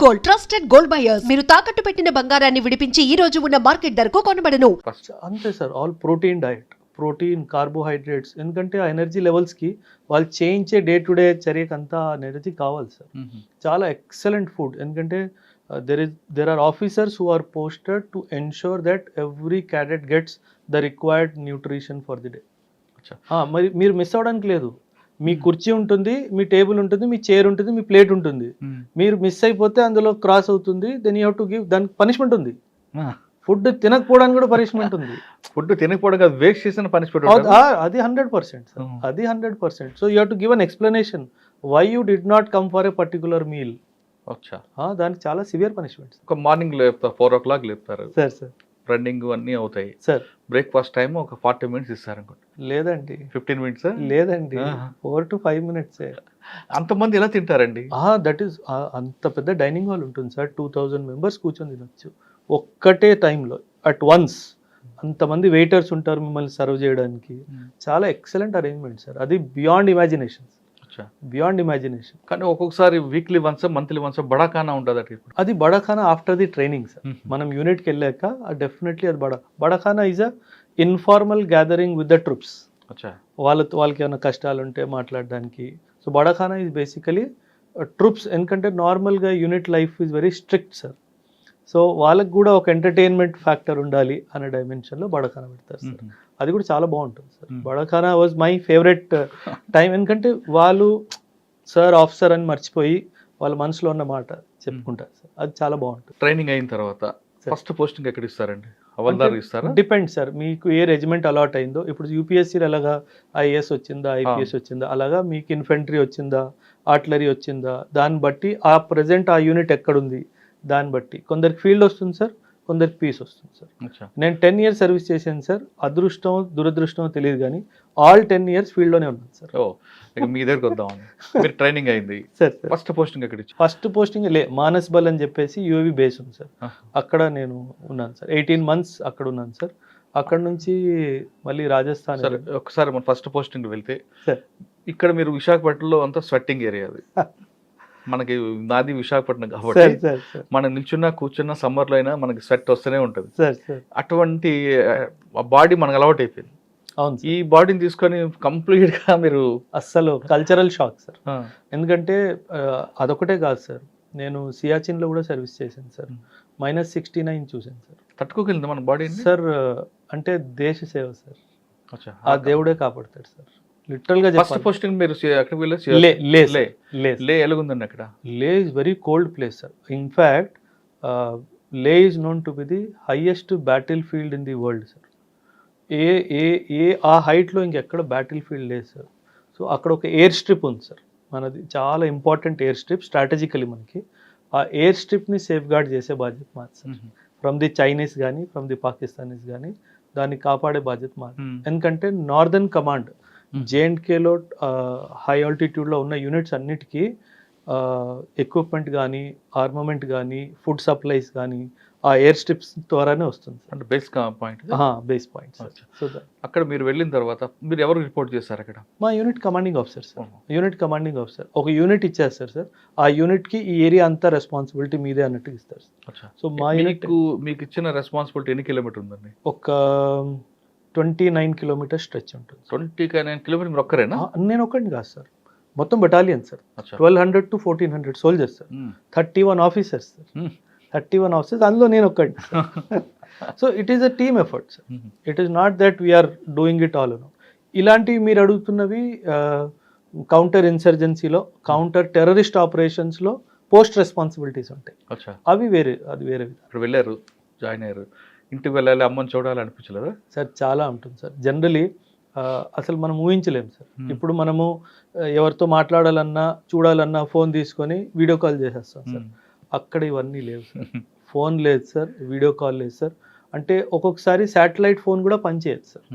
Gold, trusted gold buyers. మీరు తాకట్టు పెట్టిన బంగారాన్ని విడిపించి ఈ రోజు ఉన్న మార్కెట్ ధరకు కొనబడను. అంతే sir, all protein diet, protein, carbohydrates. ఎందుకంటే ఆ ఎనర్జీ లెవెల్స్కి వాళ్ళు చేయించే డే టు డే చర్యకి అంతా ఎనర్జీ కావాలి సార్. చాలా ఎక్సలెంట్ ఫుడ్. ఎందుకంటే there are officers who are posted to ensure that every cadet gets the required nutrition for the day. మరి మీరు మిస్ అవ్వడానికి లేదు. మీ కుర్చీ ఉంటుంది, మీ టేబుల్ ఉంటుంది, మీ చైర్ ఉంటుంది, మీ ప్లేట్ ఉంటుంది. మీరు మిస్ అయిపోతే అందులో క్రాస్ అవుతుంది, then you have to give, దానికి పనిష్మెంట్ ఉంది. ఫుడ్ తినకపోవడానికి కూడా పనిష్మెంట్ ఉంది. ఫుడ్ తినకపోవడం వేస్ట్ చేసిన పనిష్మెంట్ అది 100%. అది 100%. So you have to give an explanation why you did not come for a particular meal. దానికి చాలా సివియర్ పనిష్మెంట్. ఒక మార్నింగ్ లేపుతారు, 4 o'clock లేపుతారు సార్, రన్నింగ్ అన్నీ అవుతాయి సార్. బ్రేక్ఫాస్ట్ టైం ఒక 40 minutes ఇస్తారు అనుకోండి. లేదండి, 15 minutes. లేదండి, 4 to 5 minutes. అంతమంది ఎలా తింటారండి? దట్ ఈస్ అంత పెద్ద డైనింగ్ హాల్ ఉంటుంది సార్. 2000 members కూర్చొని తినొచ్చు ఒక్కటే టైంలో, అట్ వన్స్. అంతమంది వెయిటర్స్ ఉంటారు మిమ్మల్ని సర్వ్ చేయడానికి. చాలా ఎక్సలెంట్ అరేంజ్మెంట్ సార్. అది బియాండ్ ఇమాజినేషన్, బియాండ్ ఇమాజినేషన్. కానీ ఒక్కొక్కసారి weekly once, monthly once bada khana ఉంటుంది. అది bada khana after the training sir. మనం యూనిట్కి వెళ్ళాక డెఫినెట్లీ అది bada khana is a informal gathering with the troops. వాళ్ళకి ఏమైనా కష్టాలు ఉంటే మాట్లాడడానికి. So bada khana is basically troops. ఎందుకంటే నార్మల్గా unit life is very strict sir. So వాళ్ళకి కూడా ఒక ఎంటర్టైన్మెంట్ ఫ్యాక్టర్ ఉండాలి అనే డైమెన్షన్లో బడాఖానా పెడతారు సార్. అది కూడా చాలా బాగుంటుంది sir. Bada khana was my favourite time. ఎందుకంటే వాళ్ళు సార్, ఆఫీసర్ అని మర్చిపోయి వాళ్ళ మనసులో ఉన్న మాట చెప్పుకుంటారు సార్. అది చాలా బాగుంటుంది. ట్రైనింగ్ అయిన తర్వాత ఫస్ట్ పోస్టింగ్ ఎక్కడ ఇస్తారండి? హవల్దార్ ఇస్తారా? డిపెండ్ సార్, మీకు ఏ రెజిమెంట్ అలాట్ అయిందో. ఇప్పుడు యూపీఎస్సీలో ఎలాగా ఐఏఎస్ వచ్చిందా, ఐపీఎస్ వచ్చిందా, అలాగా మీకు ఇన్ఫెంట్రీ వచ్చిందా, ఆర్టిలరీ వచ్చిందా, దాన్ని బట్టి ఆ ప్రజెంట్ ఆ యూనిట్ ఎక్కడుంది దాన్ని బట్టి కొందరికి ఫీల్డ్ వస్తుంది సార్, కొందరికి పీస్ వస్తుంది సార్. నేను 10 years సర్వీస్ చేశాను సార్. అదృష్టం దురదృష్టం తెలియదు కానీ ఆల్ 10 years ఫీల్డ్లోనే ఉన్నాను సార్. మీ దగ్గరకు వద్దామని మీరు ట్రైనింగ్ అయింది సార్. ఫస్ట్ పోస్టింగ్ ఎక్కడ? ఫస్ట్ పోస్టింగ్ మానస్ బల్ అని చెప్పేసి యూఏవి బేస్ ఉంది సార్. అక్కడ నేను ఉన్నాను సార్. 18 months అక్కడ ఉన్నాను సార్. అక్కడ నుంచి మళ్ళీ రాజస్థాన్. సరే, ఒకసారి మన ఫస్ట్ పోస్టింగ్ వెళ్తే ఇక్కడ మీరు విశాఖపట్నంలో అంతా స్వెట్టింగ్ ఏరియా. అది మనకి నాది విశాఖపట్నం కాబట్టి మనం నిల్చున్నా కూర్చున్నా సమ్మర్లో అయినా మనకి స్వెట్ వస్తూనే ఉంటుంది. అటువంటి బాడీ మనకు అలవాటు అయిపోయింది. ఈ బాడీని తీసుకొని కంప్లీట్గా మీరు అస్సలు కల్చరల్ షాక్ సార్. ఎందుకంటే అదొకటే కాదు సార్, నేను సియాచిన్లో కూడా సర్వీస్ చేశాను సార్. -69 చూశాను సార్. తట్టుకోగలిగింది మన బాడీ సార్. అంటే దేశ సేవ సార్. ఆ దేవుడే కాపాడతాడు సార్. లిటరల్ గా ఫస్ట్ పోస్టింగ్ మీరు ఎక్కడికి వెళ్ళొచ్చు? లే ఎలాగుందండి అక్కడ? Leh is very cold place sir. In fact Leh is known to be the highest battle field in the world sir. ఆ హైట్లో ఇంకెక్కడ బ్యాటిల్ ఫీల్డ్ లేదు సార్. సో అక్కడ ఒక ఎయిర్ స్ట్రిప్ ఉంది సార్ మనది, చాలా ఇంపార్టెంట్ ఎయిర్ స్ట్రిప్ స్ట్రాటజికలీ మనకి. ఆ ఎయిర్ స్ట్రిప్ని సేఫ్ గార్డ్ చేసే బాధ్యత మాది సార్. ఫ్రమ్ ది చైనీస్ కానీ ఫ్రమ్ ది పాకిస్తానీస్ కానీ దాన్ని కాపాడే బాధ్యత మాది. ఎందుకంటే నార్దర్న్ కమాండ్ జేఎండ్కేలో హై ఆల్టిట్యూడ్లో ఉన్న యూనిట్స్ అన్నిటికీ ఎక్విప్మెంట్ కానీ ఆర్మమెంట్ కానీ ఫుడ్ సప్లైస్ కానీ ఆ ఎయిర్ స్ట్రిప్స్ ద్వారానే వస్తుంది. అంటే base point. Base point sir. So అక్కడ మీరు వెళ్ళిన తర్వాత మీరు ఎవరు రిపోర్ట్ చేస్తారు అక్కడ? మా unit commanding officer sir. Unit commanding officer ఒక యూనిట్ ఇచ్చేస్తారు సార్. ఆ యూనిట్కి ఈ ఏరియా అంతా రెస్పాన్సిబిలిటీ మీదే అన్నట్టు ఇస్తారు సార్. సో మా యూనిట్ మీకు ఇచ్చిన రెస్పాన్సిబిలిటీ ఎన్ని కిలోమీటర్ ఉందండి? ఒక 29 kilometers స్ట్రెచ్ ఉంటుంది. 29 kilometers మీరు ఒక్కరేనా? నేను ఒక్కడిని కాదు సార్, మొత్తం battalion sir. 1200 to 1400 soldiers sir. 31 officers sir. 31 officers, అందులో నేను ఒక్కడిని. So it is a team effort sir. It is not that we are doing it all. ఇలాంటివి మీరు అడుగుతున్నవి కౌంటర్ ఇన్సర్జెన్సీలో, కౌంటర్ టెర్రరిస్ట్ ఆపరేషన్స్లో పోస్ట్ రెస్పాన్సిబిలిటీస్ ఉంటాయి. అవి వేరే, అది వేరే. అక్కడ వెళ్ళారు, జాయిన్ అయ్యారు, ఇంటికి వెళ్ళాలి, అమ్మని చూడాలి అనిపించలేదా సార్? చాలా ఉంటుంది సార్. జనరలీ అసలు మనం ఊహించలేము సార్. ఇప్పుడు మనము ఎవరితో మాట్లాడాలన్నా చూడాలన్నా ఫోన్ తీసుకొని వీడియో కాల్ చేసేస్తాం సార్. అక్కడ ఇవన్నీ లేవు సార్. ఫోన్ లేదు సార్, వీడియో కాల్ లేదు సార్. అంటే ఒక్కొక్కసారి శాటిలైట్ ఫోన్ కూడా పనిచేయదు సార్.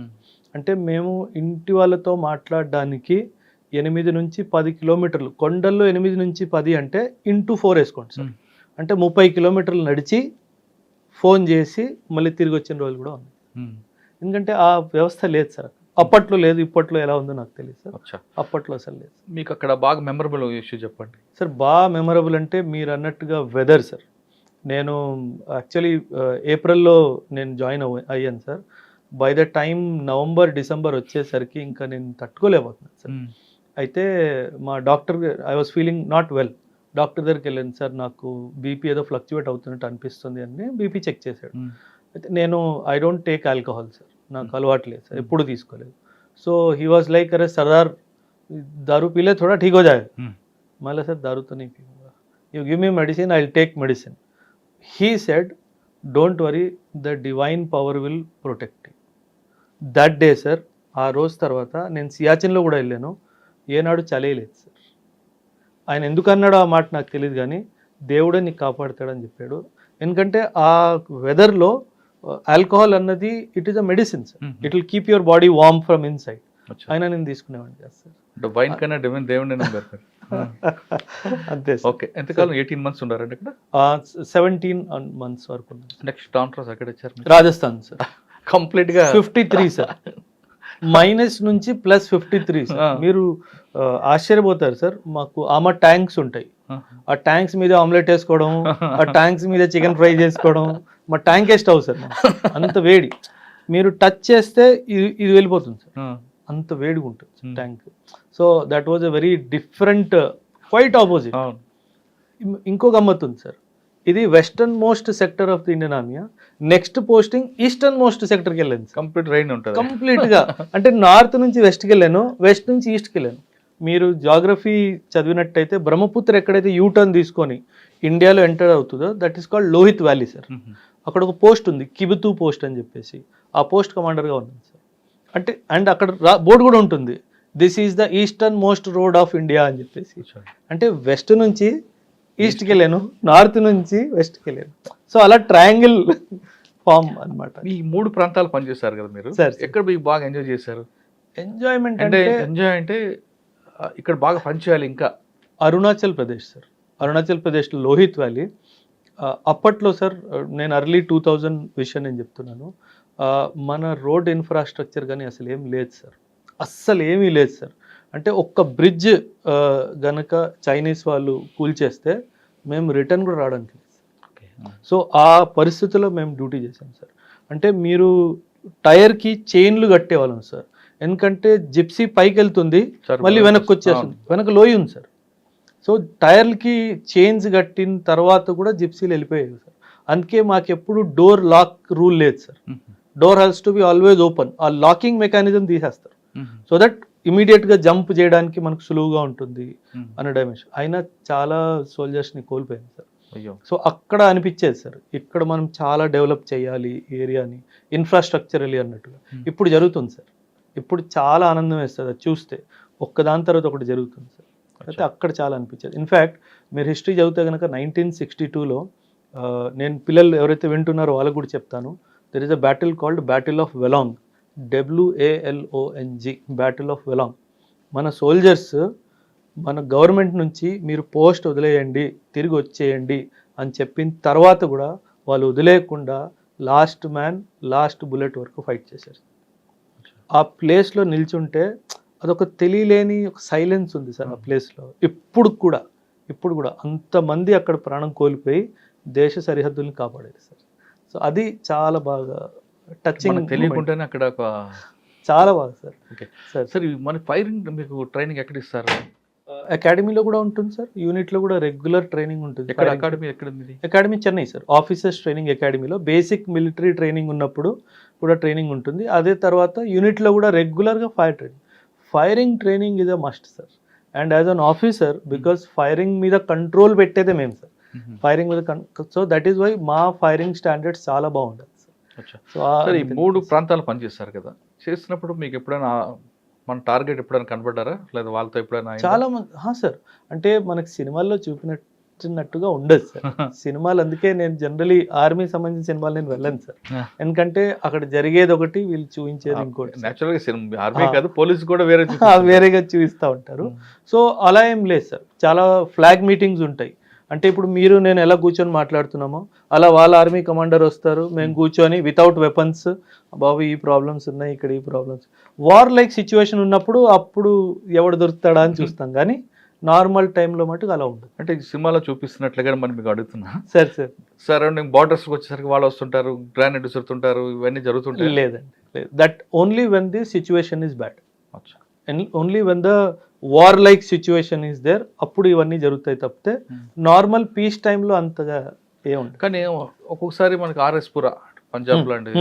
అంటే మేము ఇంటి వాళ్ళతో మాట్లాడడానికి 8 నుంచి 10 kilometers, కొండల్లో 8 నుంచి 10 అంటే into 4 వేసుకోండి సార్. అంటే 30 kilometers నడిచి ఫోన్ చేసి మళ్ళీ తిరిగి వచ్చిన రోజులు కూడా ఉన్నాయి. ఎందుకంటే ఆ వ్యవస్థ లేదు సార్. అప్పట్లో లేదు, ఇప్పట్లో ఎలా ఉందో నాకు తెలియదు సార్. అచ్చా. అప్పట్లో అసలు లేదు. మీకు అక్కడ బాగా మెమరబుల్ ఇష్యూ చెప్పండి. సార్ బాగా మెమరబుల్ అంటే మీరు అన్నట్టుగా వెదర్ సార్. నేను యాక్చువల్లీ ఏప్రిల్లో నేను జాయిన్ అయ్యాను sir. By the time November December వచ్చేసరికి ఇంకా నేను తట్టుకోలేకపోతున్నాను సార్. అయితే మా doctor, I was feeling not well, doctor దగ్గరికి వెళ్ళాను సార్, నాకు బీపీ ఏదో ఫ్లక్చువేట్ అవుతున్నట్టు అనిపిస్తుంది అని బీపీ చెక్ చేశాడు. అయితే నేను I don't take alcohol sir, నాకు అలవాటు లేదు సార్, ఎప్పుడు తీసుకోలేదు. సో హీ వాజ్ లైక్ అరే సర్దార్ दारू पी ले थोड़ा ठीक हो जाएगा. मैं सर दारू तो नहीं पीऊँगा, you give me medicine, I will take medicine. He said, don't worry, the divine power will protect you. That day sir, ఆ రోజు తర్వాత నేను సియాచిన్లో కూడా వెళ్ళాను, ఏనాడు చలేయలేదు సార్. ఆయన ఎందుకు అన్నాడో ఆ మాట నాకు తెలియదు, కానీ దేవుడే నీకు కాపాడుతాడని చెప్పాడు. ఎందుకంటే ఆ వెదర్లో ఆల్కహాల్ అన్నది it is a medicine sir, it will keep your body warm from inside. అయినా నేను తీసుకునేవాడిని కదా సార్. వైన్ కన్నా దేవుడిని నమ్మారు. అంతే సార్. ఓకే, ఎంతకాలం? 18 months ఉన్నారండి ఇక్కడ? 17 months వరకు. నెక్స్ట్ ట్రాన్స్ఫర్ ఎక్కడ ఇచ్చారు? రాజస్థాన్ సార్. కంప్లీట్ గా 53 సార్, మైనస్ నుంచి ప్లస్ 53 సార్. మీరు ఆశ్చర్యపోతారు సార్. మాకు ఆమె ట్యాంక్స్ ఉంటాయి, ఆ ట్యాంక్స్ మీద ఆమ్లెట్ వేసుకోవడం, ఆ ట్యాంక్స్ మీద చికెన్ ఫ్రై చేసుకోవడం, మా ట్యాంకే స్టవ్ సార్. అంత వేడి, మీరు టచ్ చేస్తే ఇది వెళ్ళిపోతుంది సార్, అంత వేడిగా ఉంటుంది tank. So that was a very different, quite opposite. ఇంకో గమ్మత్తు ఉంది సార్, ఇది western most sector of the Indian army. Next posting eastern most సెక్టర్కి వెళ్ళాను. కంప్లీట్ రైన్ ఉంటుంది కంప్లీట్ గా. అంటే నార్త్ నుంచి వెస్ట్కి వెళ్ళాను, వెస్ట్ నుంచి ఈస్ట్కి వెళ్ళాను. మీరు జాగ్రఫీ చదివినట్టయితే బ్రహ్మపుత్ర ఎక్కడైతే యూటర్న్ తీసుకొని ఇండియాలో ఎంటర్ అవుతుందో that is called Lohit valley sir. అక్కడ ఒక పోస్ట్ ఉంది, కిబితూ పోస్ట్ అని చెప్పేసి, ఆ పోస్ట్ కమాండర్గా ఉన్నాను సార్. అంటే అండ్ అక్కడ బోర్డు కూడా ఉంటుంది, this is the eastern most road of India అని చెప్పేసి. అంటే వెస్ట్ నుంచి ఈస్ట్కి వెళ్ళాను, నార్త్ నుంచి వెస్ట్కి వెళ్ళాను. సో అలా ట్రయాంగిల్ ఫామ్ అన్నమాట. ఈ 3 ప్రాంతాలు పనిచేస్తారు కదా మీరు సార్. ఎక్కడ మీకు బాగా ఎంజాయ్ చేశారు? ఎంజాయ్మెంట్ అంటే ఇక్కడ బాగా పనిచేయాలి ఇంకా. అరుణాచల్ ప్రదేశ్ సార్. అరుణాచల్ ప్రదేశ్లో లోహిత్ వ్యాలీ. అప్పట్లో సార్, నేను ఎర్లీ 2000 విషయం నేను చెప్తున్నాను, మన రోడ్ ఇన్ఫ్రాస్ట్రక్చర్ కానీ అసలు ఏం లేదు సార్, అస్సలు ఏమీ లేదు సార్. అంటే ఒక్క బ్రిడ్జ్ గనక చైనీస్ వాళ్ళు కూల్చేస్తే మేము రిటర్న్ కూడా రావడానికి లేదు. సో ఆ పరిస్థితుల్లో మేము డ్యూటీ చేసాం సార్. అంటే మీరు టైర్కి చైన్లు కట్టేవాళ్ళం సార్, ఎందుకంటే జిప్సీ పైకి వెళ్తుంది, మళ్ళీ వెనక్కి వచ్చేస్తుంది, వెనక లోయ ఉంది సార్. సో టైర్లకి చైన్స్ కట్టిన తర్వాత కూడా జిప్సీలు వెళ్ళిపోయాయి సార్. అందుకే మాకు ఎప్పుడు డోర్ లాక్ రూల్ లేదు sir. Door has to be always open. ఆ లాకింగ్ మెకానిజం తీసేస్తారు, సో దట్ ఇమీడియట్గా జంప్ చేయడానికి మనకు సులువుగా ఉంటుంది అనే డైమెన్షన్. అయినా చాలా సోల్జర్స్ని కోల్పోయాం సార్. సో అక్కడ అనిపించేది సార్, ఇక్కడ మనం చాలా డెవలప్ చేయాలి ఏరియాని, ఇన్ఫ్రాస్ట్రక్చరలీ అన్నట్టుగా. ఇప్పుడు జరుగుతుంది సార్, ఇప్పుడు చాలా ఆనందం వేస్తుంది అది చూస్తే, ఒక్కదాని తర్వాత ఒకటి జరుగుతుంది సార్. అయితే అక్కడ చాలా అనిపించేది. ఇన్ఫ్యాక్ట్ మీరు హిస్టరీ చదివితే కనుక 1962లో, నేను పిల్లలు ఎవరైతే వింటున్నారో వాళ్ళకు కూడా చెప్తాను, there is a battle called battle of Walong, WALONG, battle of Walong. మన సోల్జర్స్ మన గవర్నమెంట్ నుంచి మీరు పోస్ట్ వదిలేయండి, తిరిగి వచ్చేయండి అని చెప్పిన తర్వాత కూడా వాళ్ళు వదిలేయకుండా లాస్ట్ మ్యాన్ లాస్ట్ బుల్లెట్ వరకు ఫైట్ చేశారు. ఆ ప్లేస్లో నిల్చుంటే అదొక తెలియలేని ఒక సైలెన్స్ ఉంది సార్ ఆ ప్లేస్లో. ఇప్పుడు కూడా అంతమంది అక్కడ ప్రాణం కోల్పోయి దేశ సరిహద్దుల్ని కాపాడారు సార్. సో అది చాలా బాగా టచింగ్, తెలియకుండానే అక్కడ ఒక చాలా బాగా సార్. సార్ సార్ మన ఫైరింగ్ మీకు ట్రైనింగ్ ఎక్కడ ఇస్తారు? అకాడమీలో కూడా ఉంటుంది సార్, యూనిట్లో కూడా రెగ్యులర్ ట్రైనింగ్ ఉంటుంది. అకాడమీ ఎక్కడ? Academy Chennai sir, officers training అకాడమీలో బేసిక్ మిలిటరీ ట్రైనింగ్ ఉన్నప్పుడు కూడా ట్రైనింగ్ ఉంటుంది. అదే తర్వాత యూనిట్లో కూడా రెగ్యులర్గా firing training is a must sir. And as an officer, because firing మీద కంట్రోల్ పెట్టేదే మేము సార్, ఫైరింగ్ మీద. సో దట్ ఈస్ వై మా ఫైరింగ్ స్టాండర్డ్స్ చాలా బాగుంటుంది సార్. సో ఈ 3 ప్రాంతాలు పనిచేస్తారు కదా, చేస్తున్నప్పుడు మీకు ఎప్పుడైనా మన టార్గెట్ ఎప్పుడైనా కనబడ్డారా, లేదా వాళ్ళతో ఎప్పుడైనా? చాలా మంది సార్, అంటే మనకి సినిమాల్లో చూపినట్టుగా ఉండదు సార్ సినిమాలు. అందుకే నేను జనరలీ ఆర్మీ సంబంధించిన సినిమాలు నేను వెళ్ళను సార్, ఎందుకంటే అక్కడ జరిగేది ఒకటి, వీళ్ళు చూపించేది ఇంకోటి. నేచురల్గా ఆర్మీ కాదు, పోలీసు కూడా వేరేగా చూపిస్తూ ఉంటారు. సో అలా ఏం లేదు సార్, చాలా ఫ్లాగ్ మీటింగ్స్ ఉంటాయి. అంటే ఇప్పుడు మీరు నేను ఎలా కూర్చొని మాట్లాడుతున్నామో అలా వాళ్ళ ఆర్మీ కమాండర్ వస్తారు, మేము కూర్చొని వితౌట్ వెపన్స్, బాబు ఈ ప్రాబ్లమ్స్ ఉన్నాయి, ఇక్కడ ఈ ప్రాబ్లమ్స్, వార్ లైక్ సిచ్యువేషన్ ఉన్నప్పుడు అప్పుడు ఎవడు దొరుకుతాడా అని చూస్తాం, కానీ నార్మల్ టైంలో మటుకు అలా ఉండదు. అంటే ఈ సినిమాలో చూపిస్తున్నట్లుగా మనం మీకు అడుగుతున్నా, సార్ సరౌండింగ్ బార్డర్స్కి వచ్చేసరికి వాళ్ళు వస్తుంటారు, గ్రానైట్ విసురుతుంటారు, ఇవన్నీ జరుగుతుంటాయి. లేదండి, లేదు. That only when the situation is bad, only when the war like situation is there, అప్పుడు ఇవన్నీ జరుగుతాయి తప్పితే నార్మల్ పీస్ టైంలో అంతగా ఏముండదు. కానీ ఒక్కొక్కసారి మనకి ఆర్ఎస్పుర పంజాబ్ లాంటి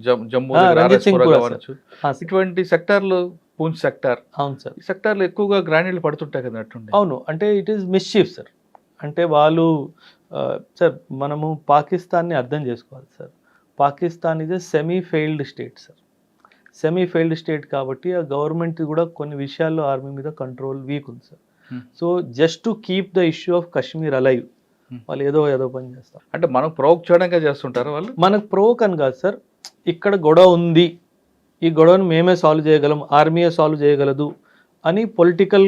జమ్మూ రంజిత్ సింగ్ ఆర్ఎస్పుర కూడా కావచ్చు, సార్. ఇటువంటి సెక్టార్లు, పూంచ్ సెక్టార్, అవును సార్, ఈ సెక్టార్లో ఎక్కువగా గ్రానైట్లు పడుతుంటాయి కదా అట్టుండే. అవును. అంటే ఇట్ ఈస్ మిస్చీఫ్ సార్. అంటే వాళ్ళు సార్ మనము పాకిస్తాన్ని అర్థం చేసుకోవాలి sir. Pakistan is a semi failed state sir. Semi failed state కాబట్టి ఆ గవర్నమెంట్ కూడా కొన్ని విషయాల్లో ఆర్మీ మీద కంట్రోల్ వీక్ ఉంది sir. So just to keep the issue of Kashmir alive వాళ్ళు ఏదో పని చేస్తారు. అంటే మనం ప్రొవోక్ చేయడానికి చేస్తుంటారు వాళ్ళు. మనకు ప్రొవోక్ అని కాదు సార్, ఇక్కడ గొడవ ఉంది, ఈ గొడవను మేమే సాల్వ్ చేయగలం, ఆర్మీయే సాల్వ్ చేయగలదు అని పొలిటికల్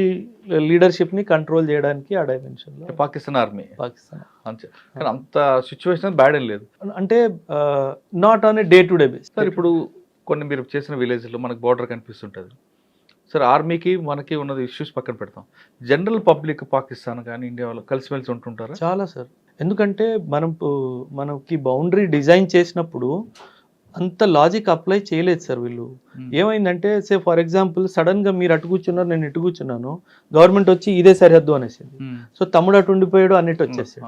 లీడర్షిప్ని కంట్రోల్ చేయడానికి ఆ డైమెన్షన్లో పాకిస్తాన్ ఆర్మీ పాకిస్తాన్ అంతే. కానీ అంత సిచ్యువేషన్ బ్యాడ్ ఏం లేదు. అంటే not on a day to day base. Sir ఇప్పుడు కొన్ని మీరు చేసిన విలేజ్లో మనకు బార్డర్ కనిపిస్తుంటుంది సార్, ఆర్మీకి మనకి ఉన్నది ఇష్యూస్ పక్కన పెడతాం, జనరల్ పబ్లిక్ పాకిస్తాన్ కానీ ఇండియా వాళ్ళు కలిసిమెలిసి ఉంటుంటారా? చాలా సార్. ఎందుకంటే మనకి బౌండరీ డిజైన్ చేసినప్పుడు అంత లాజిక్ అప్లై చేయలేదు సార్ వీళ్ళు. ఏమైందంటే సే ఫర్ ఎగ్జాంపుల్ సడన్గా మీరు అటు కూర్చున్నారు, నేను ఇటు కూర్చున్నాను, గవర్నమెంట్ వచ్చి ఇదే సరిహద్దు అనేసింది, సో తమ్ముడు అటు ఉండిపోయాడు అన్నిటి వచ్చేసాడు.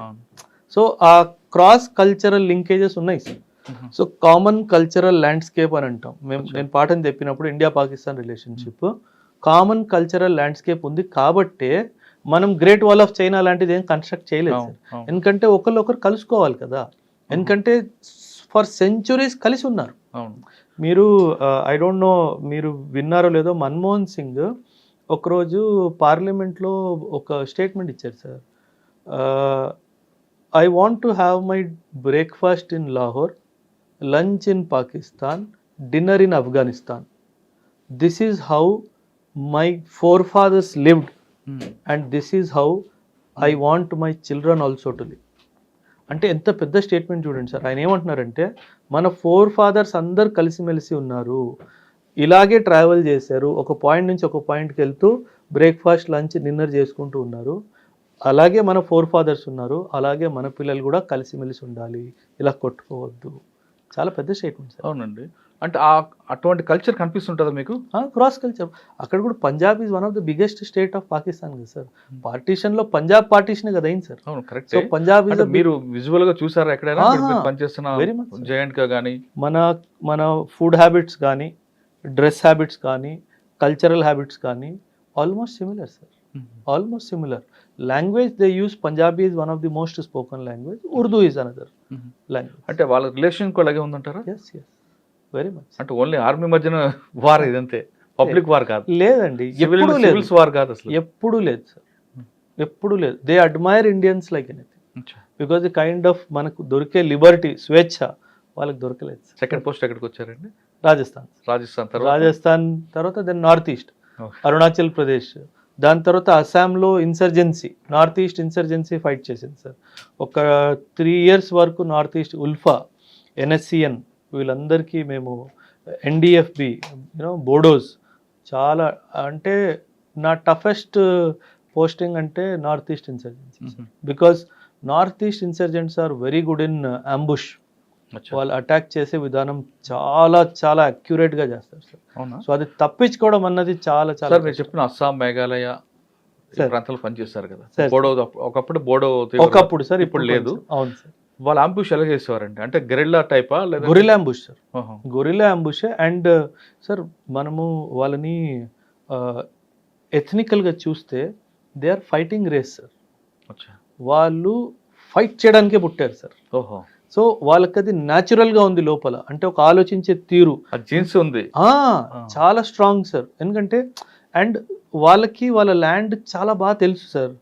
సో ఆ క్రాస్ కల్చరల్ లింకేజెస్ ఉన్నాయి sir. So common cultural landscape అని అంటాం నేను పాఠం చెప్పినప్పుడు, India Pakistan relationship common cultural landscape ఉంది కాబట్టే మనం గ్రేట్ వాల్ ఆఫ్ చైనా లాంటిది ఏం కన్స్ట్రక్ట్ చేయలేదు సార్. ఎందుకంటే ఒకరు కలుసుకోవాలి కదా, ఎందుకంటే ఫర్ సెంచురీస్ కలిసి ఉన్నారు. మీరు ఐ డోంట్ నో మీరు విన్నారో లేదో, మన్మోహన్ సింగ్ ఒకరోజు పార్లమెంట్లో ఒక స్టేట్మెంట్ ఇచ్చారు sir, I want to have my breakfast in Lahore, lunch in Pakistan, dinner in Afghanistan. This is how my forefathers lived and this is how I want my children also to live. అంటే ఎంత పెద్ద statement చూడండి sir. ఆయన ఏమంటున్నారంటే మన four fathers అందరు కలిసిమెలిసి ఉన్నారు, ఇలాగే ట్రావెల్ చేశారు, ఒక పాయింట్ నుంచి ఒక పాయింట్కి వెళ్తూ బ్రేక్ఫాస్ట్ లంచ్ డిన్నర్ చేసుకుంటూ ఉన్నారు, అలాగే మన ఫోర్ ఫాదర్స్ ఉన్నారు, అలాగే మన పిల్లలు కూడా కలిసిమెలిసి ఉండాలి, ఇలా కొట్టుకోవద్దు. చాలా పెద్ద స్టేట్మెంట్ సార్. అవునండి. అంటే అటువంటి కల్చర్ కనిపిస్తుంటుందా మీకు? Cross culture. అక్కడ కూడా Punjab is one of the biggest state of Pakistan కదా సార్. పార్టీషన్ లో పంజాబ్ పార్టీషన్ కదా అయింది సార్. అవును, కరెక్ట్. సో పంజాబ్ ఈజ్ మీరు విజువల్ గా చూసారా ఎక్కడైనా పనిచేస్తున్న జాయింట్ గా కానీ? మన ఫుడ్ హ్యాబిట్స్ కానీ, డ్రెస్ హ్యాబిట్స్ కానీ, కల్చరల్ హ్యాబిట్స్ కానీ almost similar sir. Almost similar. Language they use Punjabi is one of the most spoken language, Urdu is another language. అంటే వాళ్ళ రిలేషన్ కూడా అలాగే ఉందంటారా? Yes yes, very much. అంటే ఓన్లీ ఆర్మీ మధ్యన వార్ ఇదంతే, పబ్లిక్ వార్ కాదు? లేదండి, సివిల్స్ వార్ కాదు అసలు, ఎప్పుడు లేదు సార్, ఎప్పుడు లేదు. They admire Indians like anything, because the kind of మనకు దొరికే లిబర్టీ, స్వేచ్ఛ వాళ్ళకి దొరకలేదు. సెకండ్ పోస్ట్ ఎక్కడికి వచ్చారండి? రాజస్థాన్ తర్వాత then north east, Arunachal Pradesh, దాని తర్వాత అస్సాంలో insurgency, north east insurgency fight చేసింది సార్. ఒక 3 years వరకు నార్త్ ఈస్ట్ ఉల్ఫా, NSCN వీళ్ళందరికీ మేము, NDFB, బోడోస్, చాలా అంటే నా టఫెస్ట్ పోస్టింగ్ అంటే north east insurgency, because north east insurgents are very good in ambush. వాళ్ళు అటాక్ చేసే విధానం చాలా చాలా అక్యురేట్ గా చేస్తారు సార్. సో అది తప్పించుకోవడం అన్నది చాలా చాలా. మీరు చెప్పిన అస్సాం, మేఘాలయ ప్రాంతాలు పనిచేస్తారు కదా, బోడో ఒకప్పుడు బోడో ఒకప్పుడు సార్, ఇప్పుడు లేదు. అవును సార్. వాళ్ళ అంబుష్ ఎలా చేసేవారండి? అంటే గెరిల్లా టైపా లేదా? Guerrilla ambush sir, guerrilla ambush. And sir మనము వాళ్ళని ఎథనికల్గా చూస్తే they are fighting race sir. వాళ్ళు ఫైట్ చేయడానికే పుట్టారు సార్. ఓహో. సో వాళ్ళకి అది న్యాచురల్గా ఉంది లోపల, అంటే ఒక ఆలోచించే తీరు, జీన్స్ ఉంది, చాలా స్ట్రాంగ్ సార్. ఎందుకంటే అండ్ వాళ్ళకి వాళ్ళ ల్యాండ్ చాలా బాగా తెలుసు సార్.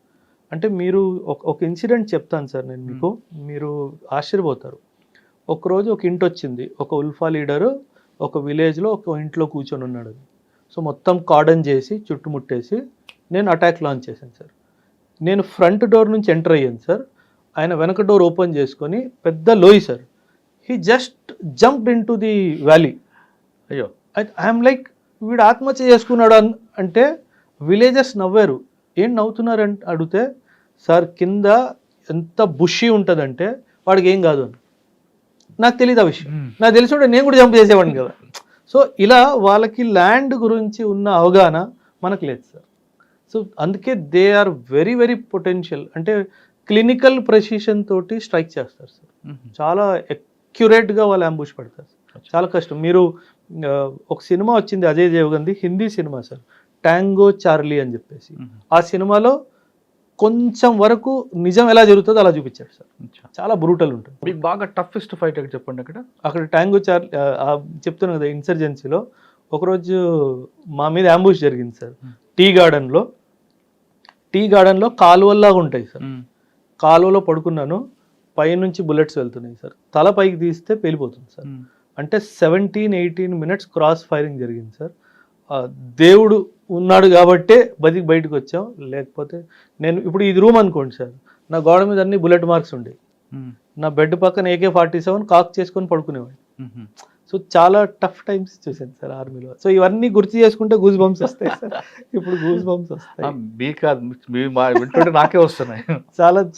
అంటే మీరు ఒక ఇన్సిడెంట్ చెప్తాను సార్ నేను మీకు, మీరు ఆశ్చర్యపోతారు. ఒకరోజు ఒక ఇంటి వచ్చింది, ఒక ఉల్ఫా లీడరు ఒక విలేజ్లో ఒక ఇంట్లో కూర్చొని ఉన్నాడు. సో మొత్తం కార్డన్ చేసి చుట్టుముట్టేసి నేను అటాక్ లాంచ్ చేశాను సార్. నేను ఫ్రంట్ డోర్ నుంచి ఎంటర్ అయ్యాను సార్. ఆయన వెనక డోర్ ఓపెన్ చేసుకొని పెద్ద లోయి sir, he just jumped in to the valley. అయ్యో, ఐఎమ్ లైక్ వీడు ఆత్మహత్య చేసుకున్నాడు అంటే విలేజర్స్ నవ్వారు. ఏం నవ్వుతున్నారు అని అడిగితే, సార్ కింద ఎంత బుషి ఉంటుందంటే వాడికి ఏం కాదు అని. నాకు తెలియదు ఆ విషయం, నాకు తెలిసి ఉంటే నేను కూడా జంప్ చేసేవాడిని కదా. సో ఇలా వాళ్ళకి ల్యాండ్ గురించి ఉన్న అవగాహన మనకు లేదు సార్. సో అందుకే they are very very potential. అంటే క్లినికల్ ప్రెసిషన్ తోటి స్ట్రైక్ చేస్తారు సార్, చాలా అక్యురేట్గా వాళ్ళు అంబుష్ పడతారు సార్. చాలా కష్టం. మీరు ఒక సినిమా వచ్చింది అజయ్ దేవగన్ది, Hindi cinema sir, Tango Charlie అని చెప్పేసి. ఆ సినిమాలో కొంచెం వరకు నిజం ఎలా జరుగుతుందో అలా చూపించాడు సార్. చాలా బ్రూటల్ ఉంటుంది. మీకు బాగా టఫెస్ట్ ఫైట్ ఎక్కడ చెప్పండి. అక్కడ ట్యాంగో చార్లీ చెప్తున్నాను కదా, ఇన్సర్జెన్సీలో ఒకరోజు మా మీద అంబుష్ జరిగింది సార్. టీ గార్డెన్లో కాలువల్లాగా ఉంటాయి సార్, కాలువలో పడుకున్నాను, పైనుంచి బుల్లెట్స్ వెళ్తున్నాయి సార్, తల పైకి తీస్తే పేలిపోతుంది సార్. అంటే 17-18 minutes క్రాస్ ఫైరింగ్ జరిగింది సార్. దేవుడు ఉన్నాడు కాబట్టే బయటకు వచ్చాం, లేకపోతే నేను ఇప్పుడు ఇది రూమ్ అనుకోండి సార్, నా గోడ మీద అన్ని బుల్లెట్ మార్క్స్ ఉండేవి, నా బెడ్ పక్కన AK-47 కాక్ చేసుకొని పడుకునేవాడిని. సో చాలా టఫ్ టైమ్స్ చూసాను సార్ ఆర్మీలో. సో ఇవన్నీ గుర్తు చేసుకుంటే గూస్ బంప్స్ వస్తాయి సార్. ఇప్పుడు గూస్ బంప్స్ వస్తాయి, నాకే వస్తున్నాయి.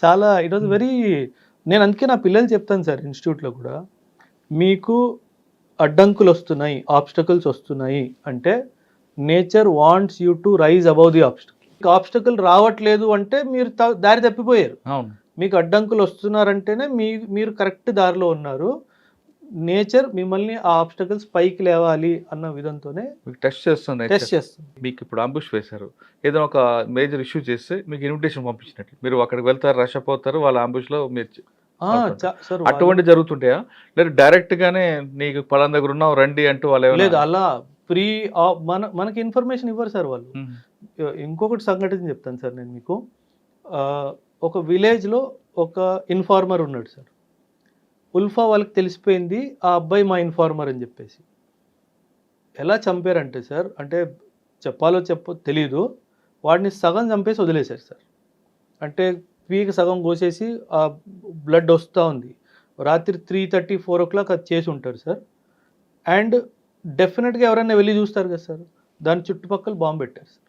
చాలా ఇట్ వాజ్ వెరీ. నేను అందుకే నా పిల్లలు చెప్తాను సార్ ఇన్స్టిట్యూట్లో కూడా, మీకు అడ్డంకులు వస్తున్నాయి, ఆబ్స్టకల్స్ వస్తున్నాయి అంటే nature wants you to rise above the obstacle. Obstacle రావట్లేదు అంటే మీరు దారి తప్పిపోయారు. మీకు అడ్డంకులు వస్తున్నారంటేనే మీరు కరెక్ట్ దారిలో ఉన్నారు. నేచర్ మిమ్మల్ని ఆ ఆబ్స్టకల్స్ పైకి లేవాలి అన్న విధంతోనే టెస్ట్ చేస్తుంది. మీకు ఇప్పుడు అంబుష్ వేశారు, ఏదైనా ఒక మేజర్ ఇష్యూ చేస్తే మీకు ఇన్విటేషన్ పంపించినట్లు మీరు అక్కడికి వెళ్తారు, రష్ అప్ అవుతారు, వాళ్ళ అంబుష్ లో మీరు అటువంటి జరుగుతుంటాయా, లేదా డైరెక్ట్ గానే నీకు పలానా దగ్గర ఉన్నావు రండి అంటూ వాళ్ళు? లేదు, అలా ప్రీ మనకి ఇన్ఫర్మేషన్ ఇవ్వరు సార్ వాళ్ళు. ఇంకొకటి సంఘటన చెప్తాను సార్ నేను మీకు. ఒక విలేజ్లో ఒక ఇన్ఫార్మర్ ఉన్నాడు సార్. ఉల్ఫా వాళ్ళకి తెలిసిపోయింది ఆ అబ్బాయి మా ఇన్ఫార్మర్ అని చెప్పేసి. ఎలా చంపారంటే సార్, అంటే చెప్పాలో తెలీదు, వాడిని సగం చంపేసి వదిలేశారు సార్. అంటే పీకి సగం కోసేసి ఆ బ్లడ్ వస్తూ ఉంది. రాత్రి 3:30-4 o'clock అది చేసి ఉంటారు సార్. అండ్ డెఫినెట్గా ఎవరైనా వెళ్ళి చూస్తారు కదా సార్, దాని చుట్టుపక్కల బాంబు పెట్టారు సార్.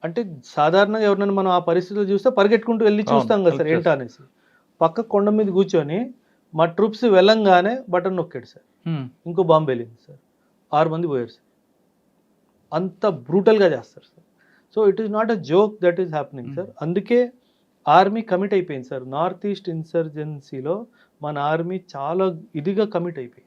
అంటే సాధారణంగా ఎవరైనా మనం ఆ పరిస్థితులు చూస్తే పరిగెట్టుకుంటూ వెళ్ళి చూస్తాం కదా సార్ ఏంటా అనేసి. పక్క కొండ మీద కూర్చొని మా ట్రూప్స్ వెళ్ళంగానే బటన్ నొక్కాడు సార్, ఇంకో బాంబు వెళ్ళింది సార్, 6 మంది పోయారు సార్. అంత బ్రూటల్గా చేస్తారు sir. So it is not a joke that is happening sir. అందుకే ఆర్మీ కమిట్ అయిపోయింది సార్. నార్త్ ఈస్ట్ ఇన్సర్జెన్సీలో మన ఆర్మీ చాలా ఇదిగా కమిట్ అయిపోయింది.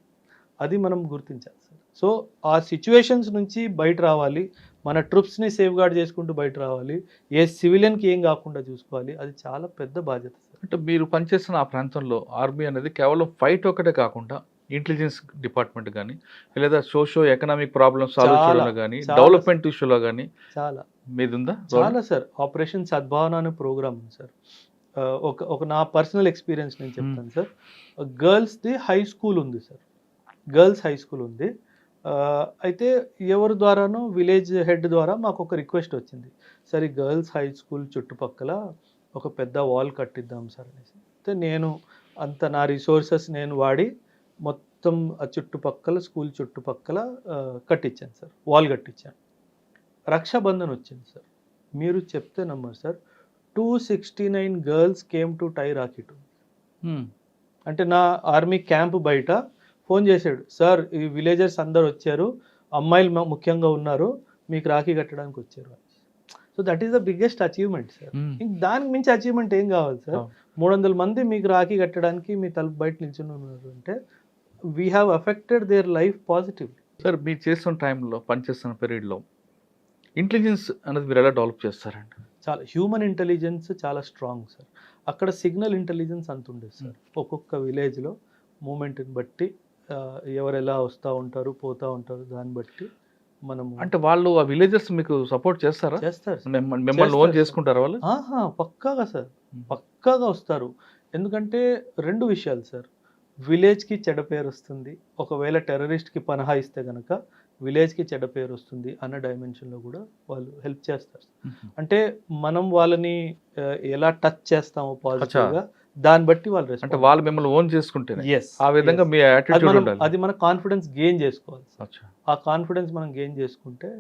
అది మనం గుర్తించాలి సార్. సో ఆ సిచ్యువేషన్స్ నుంచి బయట రావాలి, మన ట్రూప్స్ని సేఫ్ గార్డ్ చేసుకుంటూ బయట రావాలి, ఏ సివిలియన్కి ఏం కాకుండా చూసుకోవాలి. అది చాలా పెద్ద బాధ్యత సార్. అంటే మీరు పనిచేస్తున్న ఆ ప్రాంతంలో ఆర్మీ అనేది కేవలం ఫైట్ ఒకటే కాకుండా ఇంటెలిజెన్స్ డిపార్ట్మెంట్ కానీ, లేదా సోషో ఎకనామిక్ ప్రాబ్లమ్స్ సాల్వ్ చేయడంలో కానీ, డెవలప్మెంట్ ఇష్యూలో కానీ చాలా మీది ఉందా? చాలా సార్. ఆపరేషన్ సద్భావన అనే ప్రోగ్రామ్ ఉంది సార్. ఒక నా పర్సనల్ ఎక్స్పీరియన్స్ నేను చెప్తాను సార్. గర్ల్స్ది హై స్కూల్ ఉంది సార్, గర్ల్స్ హై స్కూల్ ఉంది. అయితే ఎవరి ద్వారానో విలేజ్ హెడ్ ద్వారా మాకు ఒక రిక్వెస్ట్ వచ్చింది, సార్ ఈ గర్ల్స్ హై స్కూల్ చుట్టుపక్కల ఒక పెద్ద వాల్ కట్టిద్దాం సార్ అనేసి. అయితే నేను నా రిసోర్సెస్ నేను వాడి మొత్తం ఆ చుట్టుపక్కల స్కూల్ చుట్టుపక్కల కట్టించాను సార్, వాల్ కట్టించాను. రక్షాబంధన్ వచ్చింది సార్, మీరు చెప్తే నమ్మరు sir, 269 girls came to tie rakhi to. అంటే నా ఆర్మీ క్యాంప్ బయట ఫోన్ చేశాడు, సార్ ఈ విలేజర్స్ అందరు వచ్చారు, అమ్మాయిలు ముఖ్యంగా ఉన్నారు, మీకు రాఖీ కట్టడానికి వచ్చారు. So that is the biggest achievement sir. దానికి మించి అచీవ్మెంట్ ఏం కావాలి సార్? 300 మంది మీకు రాఖీ కట్టడానికి మీ తలుపు బయట నిల్చుని ఉన్నారు అంటే we have affected their life positively. Sir మీరు చేస్తున్న టైంలో, పనిచేస్తున్న పీరియడ్లో ఇంటెలిజెన్స్ అనేది మీరు ఎలా డెవలప్ చేస్తారండి? చాలా హ్యూమన్ ఇంటెలిజెన్స్ చాలా స్ట్రాంగ్ సార్. అక్కడ సిగ్నల్ ఇంటెలిజెన్స్ అంత ఉండేది సార్. ఒక్కొక్క విలేజ్లో మూమెంట్ని బట్టి ఎవరు ఎలా వస్తూ ఉంటారు పోతూ ఉంటారు, దాన్ని బట్టి మనం. అంటే వాళ్ళు ఆ విలేజర్స్ మీకు సపోర్ట్ చేస్తారా? చేస్తారు, మిమ్మల్ని ఓన్ చేసుకుంటారా వాళ్ళు? పక్కాగా సార్, పక్కాగా వస్తారు. ఎందుకంటే 2 విషయాలు సార్. విలేజ్కి చెడ్డ పేరు వస్తుంది, ఒకవేళ టెర్రరిస్ట్కి పనహా ఇస్తే కనుక విలేజ్కి చెడ్డ పేరు వస్తుంది అన్న డైమెన్షన్లో కూడా వాళ్ళు హెల్ప్ చేస్తారు. అంటే మనం వాళ్ళని ఎలా టచ్ చేస్తామో పాజిటివ్గా దాన్ని బట్టి వాళ్ళు అంటే వాళ్ళు మిమ్మల్ని ఓన్ చేసుకుంటే yes ఆ విధంగా మీ యాటిట్యూడ్ ఉండాలి. అది మన కాన్ఫిడెన్స్ గెయిన్ చేసుకోవాలి. ఆ కాన్ఫిడెన్స్ మనం గెయిన్ చేసుకుంటే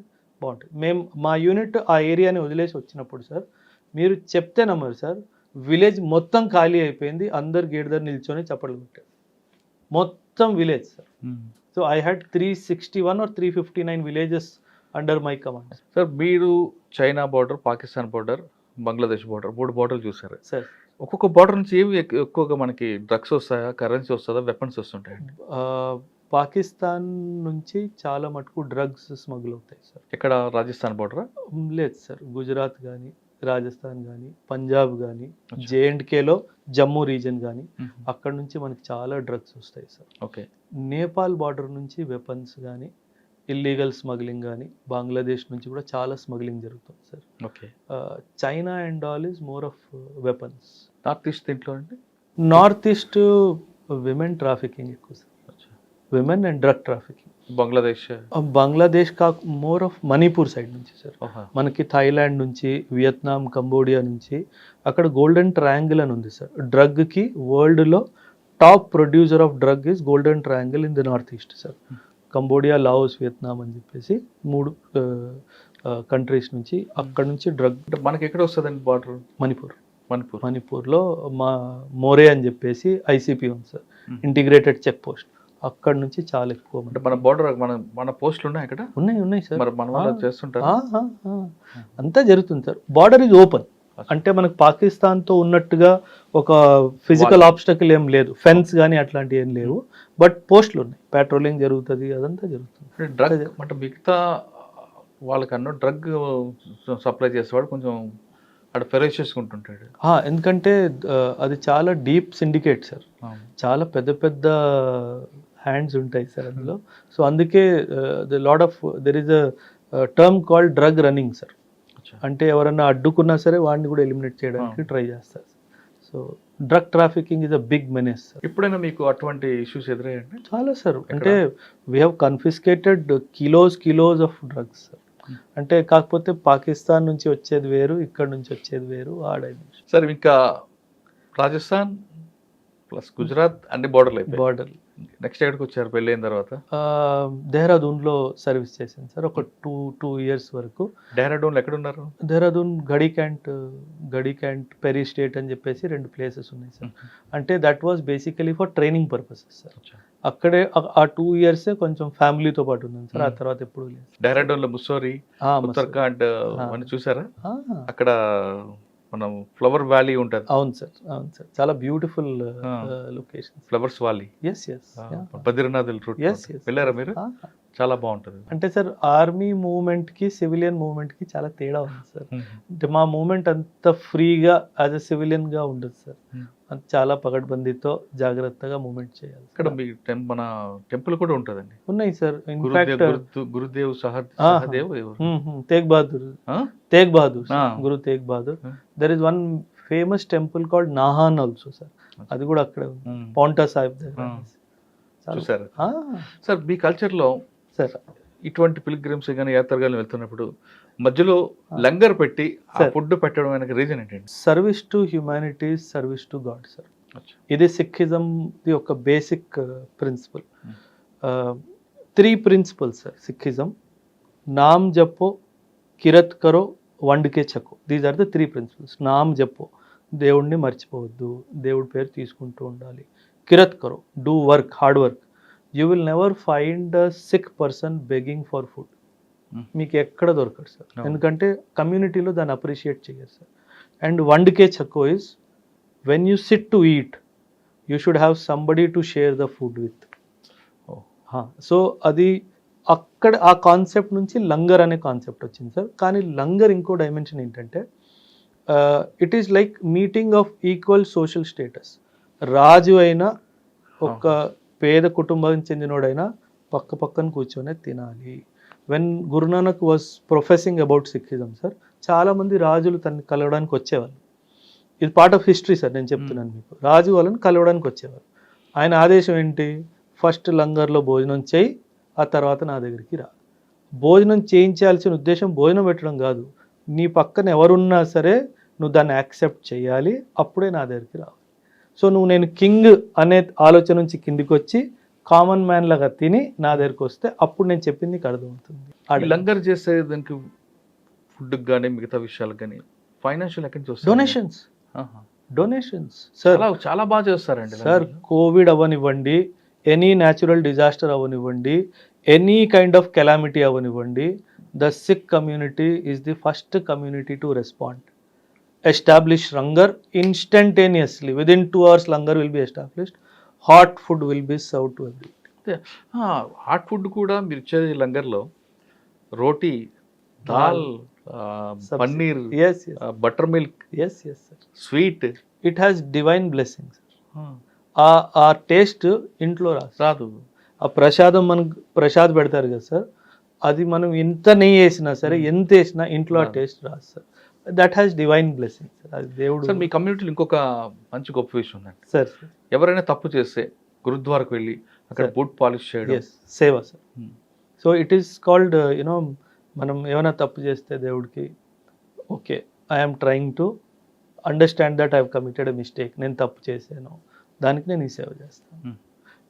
బాగుంటుంది. మేము మా యూనిట్ ఆ ఏరియాని వదిలేసి వచ్చినప్పుడు సార్, మీరు చెప్తే నమ్మరు సార్, విలేజ్ మొత్తం ఖాళీ అయిపోయింది, అందరు గేట్ దగ్గర నిల్చొని చప్పట్లు కొట్టారు, మొత్తం village sir. So I had 361 or 359 villages under my command. Sir మీరు China border, Pakistan border, Bangladesh border 3 బార్డర్లు చూసారు సార్. ఒక్కొక్క బార్డర్ నుంచి ఏవి ఎక్కువగా మనకి డ్రగ్స్ వస్తాయా, కరెన్సీ వస్తుందా, వెపన్స్ వస్తుంటాయండి? పాకిస్తాన్ నుంచి చాలా మటుకు డ్రగ్స్ స్మగుల్ అవుతాయి సార్. ఇక్కడ రాజస్థాన్ బార్డరా? లేదు సార్, గుజరాత్ కానీ, రాజస్థాన్ కానీ, పంజాబ్ కానీ, జేఎండ్కేలో జమ్మూ రీజన్ కానీ, అక్కడ నుంచి మనకి చాలా డ్రగ్స్ వస్తాయి సార్. ఓకే. నేపాల్ బార్డర్ నుంచి వెపన్స్ కానీ, ఇల్లీగల్ స్మగ్లింగ్ కానీ, బంగ్లాదేశ్ నుంచి కూడా చాలా స్మగ్లింగ్ జరుగుతుంది sir. Okay. China and all is more of weapons. North east దీంట్లో అండి? నార్త్ ఈస్ట్ విమెన్ ట్రాఫికింగ్ ఎక్కువ sir, women and drug trafficking. Bangladesh more of Manipur side నుంచి సార్. మనకి థాయిలాండ్ నుంచి, వియత్నాం, కంబోడియా నుంచి, అక్కడ గోల్డెన్ ట్రయాంగిల్ అని ఉంది సార్. డ్రగ్కి వరల్డ్లో top producer of drug is golden triangle in the north east sir. Cambodia, Laos, Vietnam అని చెప్పేసి 3 కంట్రీస్ నుంచి, అక్కడ నుంచి డ్రగ్. మనకి ఎక్కడ వస్తుందండి బార్డర్? మణిపూర్లో మా మోరే అని చెప్పేసి ఐసీపీ ఉంది సార్, ఇంటిగ్రేటెడ్ చెక్ పోస్ట్. అక్కడ నుంచి చాలా ఎక్కువ. అంటే మన బార్డర్ మన పోస్టులు ఉన్నాయి అక్కడ? ఉన్నాయి సార్. మరి మన వాళ్ళు చేస్తుంటారు, అంతా జరుగుతుంది సార్. Border is open. అంటే మనకు పాకిస్తాన్తో ఉన్నట్టుగా ఒక ఫిజికల్ ఆబ్స్టకల్ ఏం లేదు, ఫెన్స్ కానీ అట్లాంటివి ఏం లేవు, బట్ పోస్టులు ఉన్నాయి, పెట్రోలింగ్ జరుగుతుంది, అదంతా జరుగుతుంది. డ్రగ్ అంటే మిగతా వాళ్ళకన్నా డ్రగ్ సప్లై చేసేవాడు కొంచెం అక్కడ ఫెరోషియస్గా ఉంటుంటాడు. ఎందుకంటే అది చాలా డీప్ సిండికేట్ సార్, చాలా పెద్ద పెద్ద హ్యాండ్స్ ఉంటాయి సార్ అందులో. సో అందుకే there is a term called drug running sir. అంటే ఎవరన్నా అడ్డుకున్నా సరే వాడిని కూడా ఎలిమినేట్ చేయడానికి ట్రై చేస్తారు. So drug trafficking is a big menace sir. ఎప్పుడైనా మీకు అటువంటి ఇష్యూస్ ఎదురయ్యండి? చాలా సార్. అంటే we have confiscated kilos of drugs sir. అంటే కాకపోతే పాకిస్తాన్ నుంచి వచ్చేది వేరు, ఇక్కడ నుంచి వచ్చేది వేరు, ఆ డైమెన్షన్ సార్. ఇంకా రాజస్థాన్ ప్లస్ గుజరాత్ అన్ని బార్డర్. నెక్స్ట్ ఎక్కడికి వచ్చారు పెళ్ళి అయిన తర్వాత? దేహ్రాదూన్లో సర్వీస్ చేశాను సార్ ఒక 2 years వరకు. డెహ్రాడూన్లో ఎక్కడ ఉన్నారు? దేహ్రాదూన్ గడి క్యాంట్, పెరీ స్టేట్ అని చెప్పేసి 2 places ఉన్నాయి సార్. అంటే that was basically for training purposes sir. అక్కడే ఆ 2 years కొంచెం ఫ్యామిలీతో పాటు ఉన్నాను సార్, ఆ తర్వాత ఎప్పుడు లేదు. డెహ్రాడూన్లో ముస్సోరీ, ఉత్తరాఖండ్ అని చూసారా? అక్కడ మనం ఫ్లవర్ వ్యాలీ ఉంటుంది. అవును సార్, చాలా beautiful location, flowers valley. Badrinath route వెళ్ళారా మీరు? చాలా బాగుంటుంది. అంటే సార్ ఆర్మీ మూవ్మెంట్ కి సివిలియన్ మూవ్మెంట్ కి చాలా తేడా ఉంది సార్. అంటే మా మూవ్మెంట్ అంత ఫ్రీగా యాజ్ ఎ సివిలియన్ గా ఉండదు సార్, చాలా పగడ్బందీతో జాగ్రత్తగా మూవ్మెంట్ చేయాలి. ఇక్కడ మీ మన టెంపుల్ కూడా ఉంటుందండి? ఉన్నాయి sir. Gurudev Tegh Bahadur Guru Tegh Bahadur. There is one famous temple called Nahan also sir, అది కూడా అక్కడే ఉంది, పౌంటా సాహిబ్ దగ్గర. చూసారు సార్ మీ కల్చర్లో సార్ ఇటువంటి పిల్గ్రిమ్స్ కానీ యాత్రగాలు వెళ్తున్నప్పుడు మధ్యలో లంగర్ పెట్టి ఆ ఫుడ్ పెట్టడం వెనక రీజన్ ఏంటండి? Service to humanities, service to God sir. ఇది సిక్కిజం యొక్క basic principle. 3 principles sir Sikhism: Naam Japo, Kirat Karo, Vandke Chhako. These are the 3 principles. Naam Japo, దేవుడిని మర్చిపోవద్దు, దేవుడి పేరు తీసుకుంటూ ఉండాలి. Kirat Karo, do work, hard work. You will never find a Sikh person begging for food. మీకు ఎక్కడ దొరకదు సార్, ఎందుకంటే కమ్యూనిటీలో దాన్ని అప్రిషియేట్ చేయరు sir. And Vandke Chhako is when you SIT to eat you should have somebody to share the food with. So అది అక్కడ ఆ కాన్సెప్ట్ నుంచి లంగర్ అనే కాన్సెప్ట్ వచ్చింది సార్. కానీ లంగర్ ఇంకో డైమెన్షన్ ఏంటంటే it is like meeting of equal social status. రాజు అయినా ఒక పేద కుటుంబానికి చెందినోడైనా పక్కన కూర్చొనే తినాలి. When Guru Nanak was professing about Sikhism sir, చాలామంది రాజులు తనని కలవడానికి వచ్చేవాళ్ళు. ఇది పార్ట్ ఆఫ్ హిస్టరీ సార్, నేను చెప్తున్నాను మీకు. రాజు వాళ్ళని కలవడానికి వచ్చేవారు. ఆయన ఆదేశం ఏంటి? ఫస్ట్ లంగర్లో భోజనం చేయి, ఆ తర్వాత నా దగ్గరికి రా. భోజనం చేయించాల్సిన ఉద్దేశం భోజనం పెట్టడం కాదు, నీ పక్కన ఎవరున్నా సరే నువ్వు దాన్ని యాక్సెప్ట్ చేయాలి, అప్పుడే నా దగ్గరికి రావాలి. సో నువ్వు నేను కింగ్ అనే ఆలోచన నుంచి కిందికి వచ్చి కామన్ మ్యాన్ లాగా తిని నా దగ్గరికి వస్తే అప్పుడు నేను చెప్పింది నీకు అర్థమవుతుంది. ఈ లంగర్ చేసే దానికి ఫుడ్కి కానీ మిగతా విషయాలకు కానీ ఫైనాన్షియల్ ఎక్కడి నుంచి వస్తుంది? Donations, donations sir. చాలా చాలా బాగా చేస్తారండి సార్ కోవిడ్ అవ్వనివ్వండి, ఎనీ న్యాచురల్ డిజాస్టర్ అవ్వనివ్వండి, ఎనీ కైండ్ ఆఫ్ కెలామిటీ అవ్వనివ్వండి, the Sikh community is the first community to respond. Establish langar instantaneously, within 2 hours langar will be established, hot food will be serve to every. Hot food కూడా మీరు ఇచ్చేది లంగర్లో roti, dal, paneer, yes, butter milk, yes, yes sir. Sweet. It has divine blessings. ఆ taste ఇంట్లో రాదు. ఆ ప్రసాదం మనకు ప్రసాద్ పెడతారు కదా సార్, అది మనం ఎంత నెయ్యి వేసినా సరే, ఎంత వేసినా ఇంట్లో ఆ టేస్ట్ రాదు sir. That has divine blessing sir. అది దేవుడు. సార్ మీ కమ్యూనిటీలో ఇంకొక మంచి గొప్ప విషయం ఉందండి సార్. ఎవరైనా తప్పు చేస్తే గురుద్వారకు వెళ్ళి అక్కడ బూట్ పాలిష్ చేయడం. ఎస్, సేవ sir. So it is called you know, మనం ఏమైనా తప్పు చేస్తే దేవుడికి, okay I'm trying to understand that I have committed a mistake, నేను తప్పు చేశాను, దానికి నేను ఈ సేవ చేస్తాను.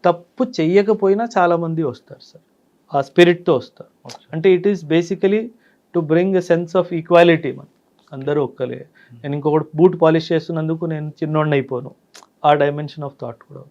తప్పు చెయ్యకపోయినా చాలామంది వస్తారు సార్, ఆ స్పిరిట్తో వస్తారు. అంటే it is basically to bring a sense of equality. మనం అందరూ ఒక్కలే, నేను ఇంకొకటి బూట్ పాలిష్ చేస్తున్నందుకు నేను చిన్నోడిని అయిపోను, ఆ డైమెన్షన్ ఆఫ్ థాట్ కూడా.